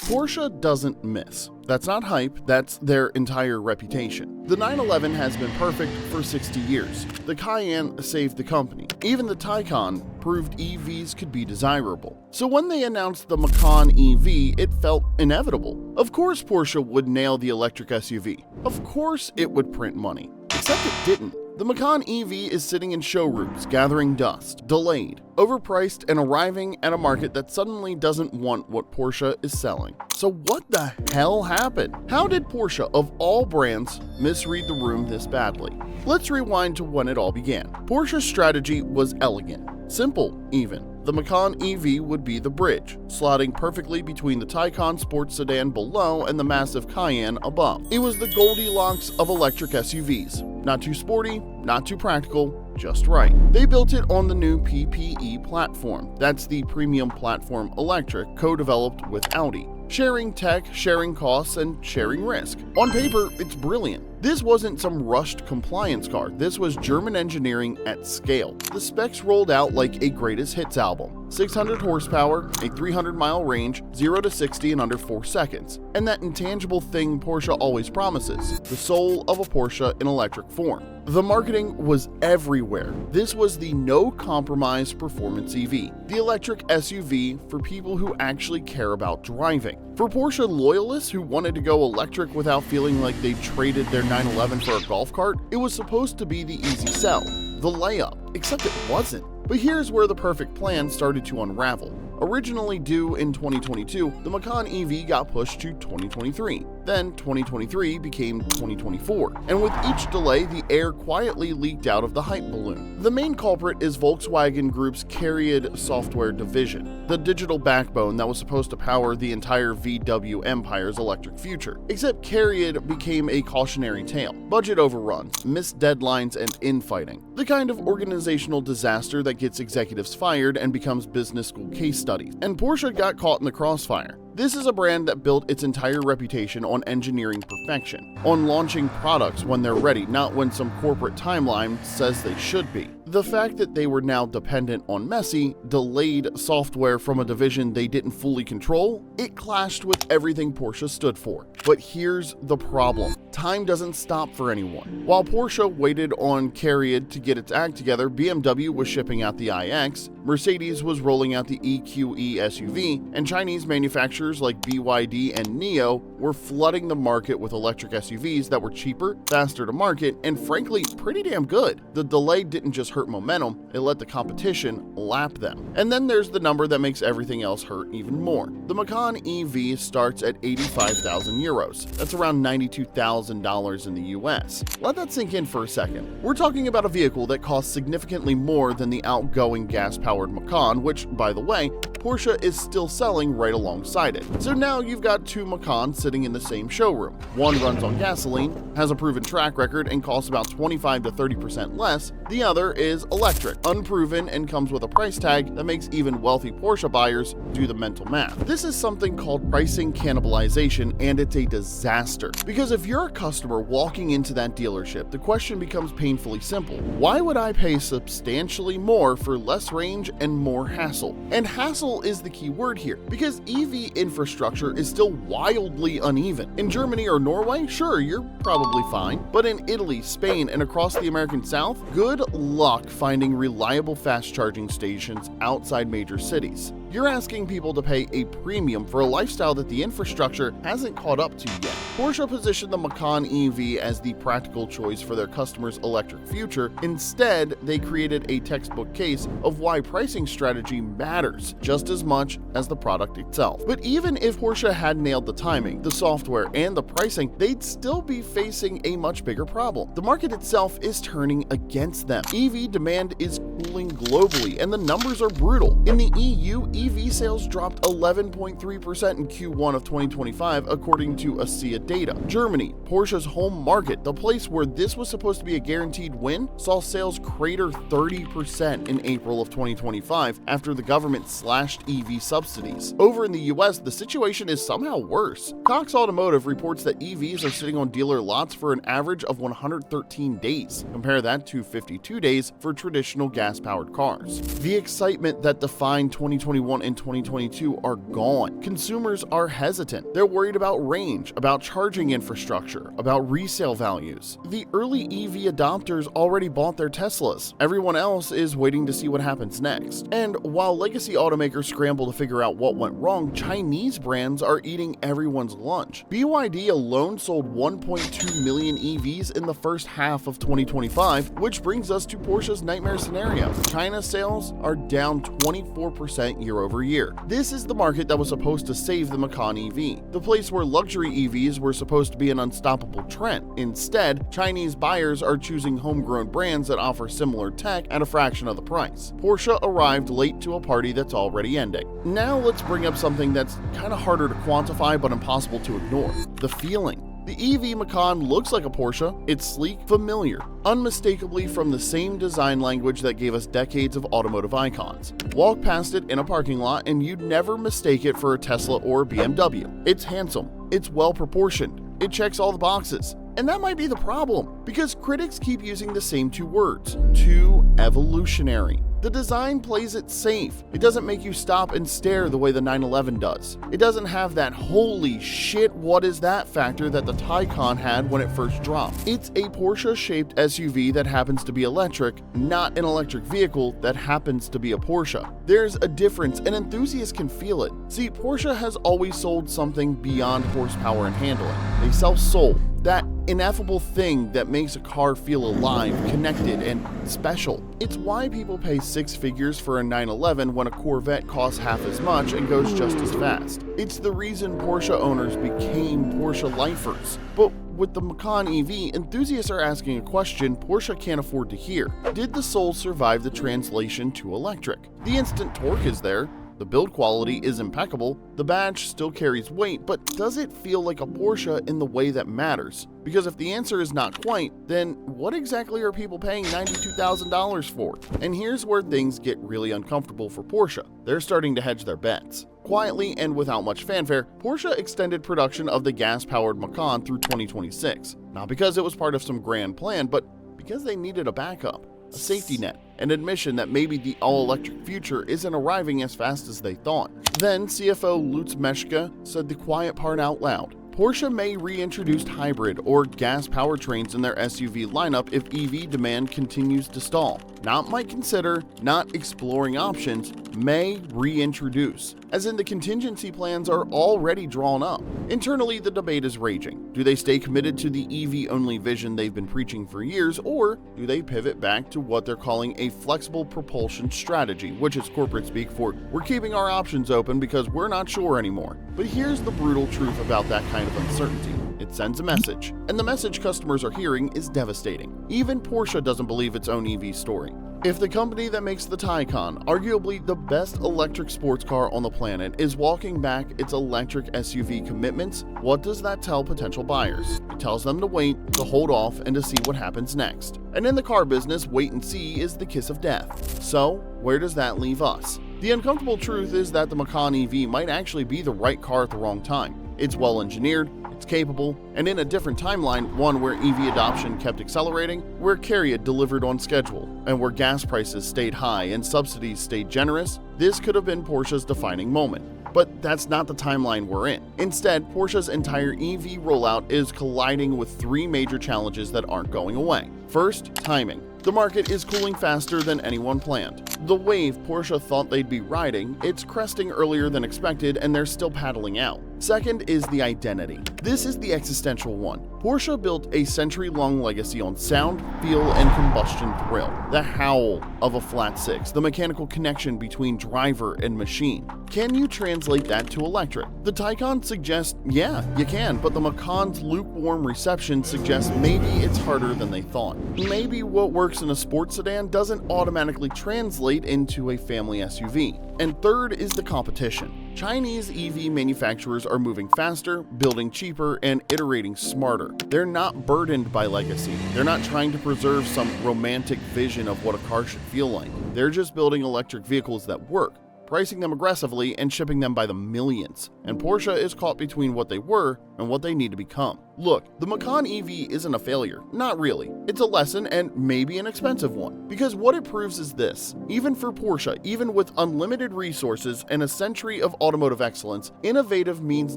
Porsche doesn't miss. That's not hype, that's their entire reputation. The 911 has been perfect for 60 years. The Cayenne saved the company. Even the Taycan proved EVs could be desirable. So when they announced the Macan EV, it felt inevitable. Of course Porsche would nail the electric SUV. Of course it would print money. Except it didn't. The Macan EV is sitting in showrooms, gathering dust, delayed, overpriced, and arriving at a market that suddenly doesn't want what Porsche is selling. So what the hell happened? How did Porsche, of all brands, misread the room this badly? Let's rewind to when it all began. Porsche's strategy was elegant, simple even. The Macan EV would be the bridge, slotting perfectly between the Taycan sports sedan below and the massive Cayenne above. It was the Goldilocks of electric SUVs. Not too sporty, not too practical, just right. They built it on the new PPE platform. That's the Premium Platform Electric, co-developed with Audi. Sharing tech, sharing costs, and sharing risk. On paper, it's brilliant. This wasn't some rushed compliance car, this was German engineering at scale. The specs rolled out like a greatest hits album. 600 horsepower, a 300-mile range, 0 to 60 in under 4 seconds. And that intangible thing Porsche always promises, the soul of a Porsche in electric form. The marketing was everywhere. This was the no-compromise performance EV, the electric SUV for people who actually care about driving. For Porsche loyalists who wanted to go electric without feeling like they traded their 911 for a golf cart, it was supposed to be the easy sell, the layup, except it wasn't. But here's where the perfect plan started to unravel. Originally due in 2022, the Macan EV got pushed to 2023. Then 2023 became 2024, and with each delay, the air quietly leaked out of the hype balloon. The main culprit is Volkswagen Group's Cariad software division, the digital backbone that was supposed to power the entire VW empire's electric future. Except Cariad became a cautionary tale. Budget overruns, missed deadlines, and infighting. The kind of organizational disaster that gets executives fired and becomes business school case studies. And Porsche got caught in the crossfire. This is a brand that built its entire reputation on engineering perfection, on launching products when they're ready, not when some corporate timeline says they should be. The fact that they were now dependent on messy, delayed software from a division they didn't fully control, it clashed with everything Porsche stood for. But here's the problem. Time doesn't stop for anyone. While Porsche waited on Cariad to get its act together, BMW was shipping out the iX, Mercedes was rolling out the EQE SUV, and Chinese manufacturers like BYD and NIO were flooding the market with electric SUVs that were cheaper, faster to market, and frankly, pretty damn good. The delay didn't just hurt momentum, it let the competition lap them. And then there's the number that makes everything else hurt even more. The Macan EV starts at 85,000 euros. That's around $92,000 in the US. Let that sink in for a second. We're talking about a vehicle that costs significantly more than the outgoing gas-powered Macan, which, by the way, Porsche is still selling right alongside it. So now you've got two Macans sitting in the same showroom. One runs on gasoline, has a proven track record, and costs about 25 to 30% less. The other is electric, unproven, and comes with a price tag that makes even wealthy Porsche buyers do the mental math. This is something called pricing cannibalization, and it's a disaster. Because if you're a customer walking into that dealership, the question becomes painfully simple. Why would I pay substantially more for less range and more hassle? And hassle is the key word here, because EV infrastructure is still wildly uneven. In Germany or Norway, sure, you're probably fine, but in Italy, Spain, and across the American South, good luck finding reliable fast charging stations outside major cities. You're asking people to pay a premium for a lifestyle that the infrastructure hasn't caught up to yet. Porsche positioned the Macan EV as the practical choice for their customers' electric future. Instead, they created a textbook case of why pricing strategy matters just as much as the product itself. But even if Porsche had nailed the timing, the software, and the pricing, they'd still be facing a much bigger problem. The market itself is turning against them. EV demand is cooling globally, and the numbers are brutal. In the EU, EV sales dropped 11.3% in Q1 of 2025, according to ASEA data. Germany, Porsche's home market, the place where this was supposed to be a guaranteed win, saw sales crater 30% in April of 2025 after the government slashed EV subsidies. Over in the US, the situation is somehow worse. Cox Automotive reports that EVs are sitting on dealer lots for an average of 113 days. Compare that to 52 days for traditional gas gas-powered cars. The excitement that defined 2021 and 2022 are gone. Consumers are hesitant. They're worried about range, about charging infrastructure, about resale values. The early EV adopters already bought their Teslas. Everyone else is waiting to see what happens next. And while legacy automakers scramble to figure out what went wrong, Chinese brands are eating everyone's lunch. BYD alone sold 1.2 million EVs in the first half of 2025, which brings us to Porsche's nightmare scenario. China's sales are down 24% year over year. This is the market that was supposed to save the Macan EV, the place where luxury EVs were supposed to be an unstoppable trend. Instead, Chinese buyers are choosing homegrown brands that offer similar tech at a fraction of the price. Porsche arrived late to a party that's already ending. Now let's bring up something that's kind of harder to quantify but impossible to ignore: the feeling. The EV Macan looks like a Porsche. It's sleek, familiar, unmistakably from the same design language that gave us decades of automotive icons. Walk past it in a parking lot and you'd never mistake it for a Tesla or a BMW. It's handsome, it's well proportioned, it checks all the boxes. And that might be the problem, because critics keep using the same two words: too evolutionary. The design plays it safe. It doesn't make you stop and stare the way the 911 does. It doesn't have that holy shit what is that factor that the Taycan had when it first dropped. It's a Porsche-shaped SUV that happens to be electric, not an electric vehicle that happens to be a Porsche. There's a difference, and enthusiasts can feel it. See, Porsche has always sold something beyond horsepower and handling. They sell soul, that ineffable thing that makes a car feel alive, connected, and special. It's why people pay six figures for a 911 when a Corvette costs half as much and goes just as fast. It's the reason Porsche owners became Porsche lifers. But with the Macan EV, enthusiasts are asking a question Porsche can't afford to hear. Did the soul survive the translation to electric? The instant torque is there. The build quality is impeccable, the badge still carries weight, but does it feel like a Porsche in the way that matters? Because if the answer is not quite, then what exactly are people paying $92,000 for? And here's where things get really uncomfortable for Porsche. They're starting to hedge their bets. Quietly and without much fanfare, Porsche extended production of the gas-powered Macan through 2026. Not because it was part of some grand plan, but because they needed a backup. A safety net, an admission that maybe the all-electric future isn't arriving as fast as they thought. Then CFO Lutz Meschke said the quiet part out loud. Porsche may reintroduce hybrid or gas powertrains in their SUV lineup if EV demand continues to stall. Not might consider, not exploring options, may reintroduce, as in the contingency plans are already drawn up. Internally, the debate is raging. Do they stay committed to the EV-only vision they've been preaching for years, or do they pivot back to what they're calling a flexible propulsion strategy, which is corporate speak for we're keeping our options open because we're not sure anymore. But here's the brutal truth about that kind of uncertainty. It sends a message, and the message customers are hearing is devastating. Even Porsche doesn't believe its own EV story. If the company that makes the Taycan, arguably the best electric sports car on the planet, is walking back its electric SUV commitments, what does that tell potential buyers? It tells them to wait, to hold off, and to see what happens next. And in the car business, wait and see is the kiss of death. So, where does that leave us? The uncomfortable truth is that the Macan EV might actually be the right car at the wrong time. It's well engineered, it's capable, and in a different timeline, one where EV adoption kept accelerating, where Cariad delivered on schedule, and where gas prices stayed high and subsidies stayed generous, this could have been Porsche's defining moment. But that's not the timeline we're in. Instead, Porsche's entire EV rollout is colliding with three major challenges that aren't going away. First, timing. The market is cooling faster than anyone planned. The wave Porsche thought they'd be riding, it's cresting earlier than expected and they're still paddling out. Second is the identity. This is the existential one. Porsche built a century-long legacy on sound, feel, and combustion thrill. The howl of a flat six, the mechanical connection between driver and machine. Can you translate that to electric? The Taycan suggests, yeah, you can, but the Macan's lukewarm reception suggests maybe it's harder than they thought. Maybe what works in a sports sedan doesn't automatically translate into a family SUV. And third is the competition. Chinese EV manufacturers are moving faster, building cheaper, and iterating smarter. They're not burdened by legacy. They're not trying to preserve some romantic vision of what a car should feel like. They're just building electric vehicles that work. pricing them aggressively and shipping them by the millions. And Porsche is caught between what they were and what they need to become. Look, the Macan EV isn't a failure, not really. It's a lesson and maybe an expensive one. Because what it proves is this: even for Porsche, even with unlimited resources and a century of automotive excellence, innovative means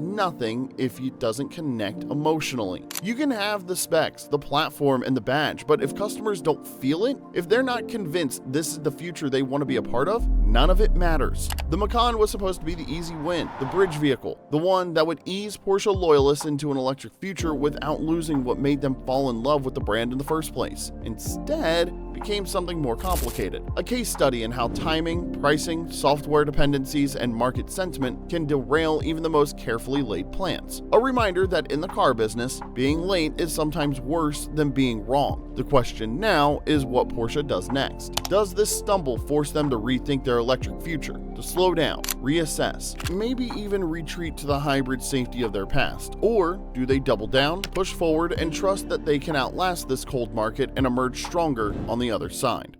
nothing if it doesn't connect emotionally. You can have the specs, the platform, and the badge, but if customers don't feel it, if they're not convinced this is the future they want to be a part of, none of it matters. The Macan was supposed to be the easy win, the bridge vehicle, the one that would ease Porsche loyalists into an electric future without losing what made them fall in love with the brand in the first place. Instead, it became something more complicated. A case study in how timing, pricing, software dependencies, and market sentiment can derail even the most carefully laid plans. A reminder that in the car business, being late is sometimes worse than being wrong. The question now is what Porsche does next. Does this stumble force them to rethink their electric future, to slow down, reassess, maybe even retreat to the hybrid safety of their past? Or do they double down, push forward, and trust that they can outlast this cold market and emerge stronger on the other side?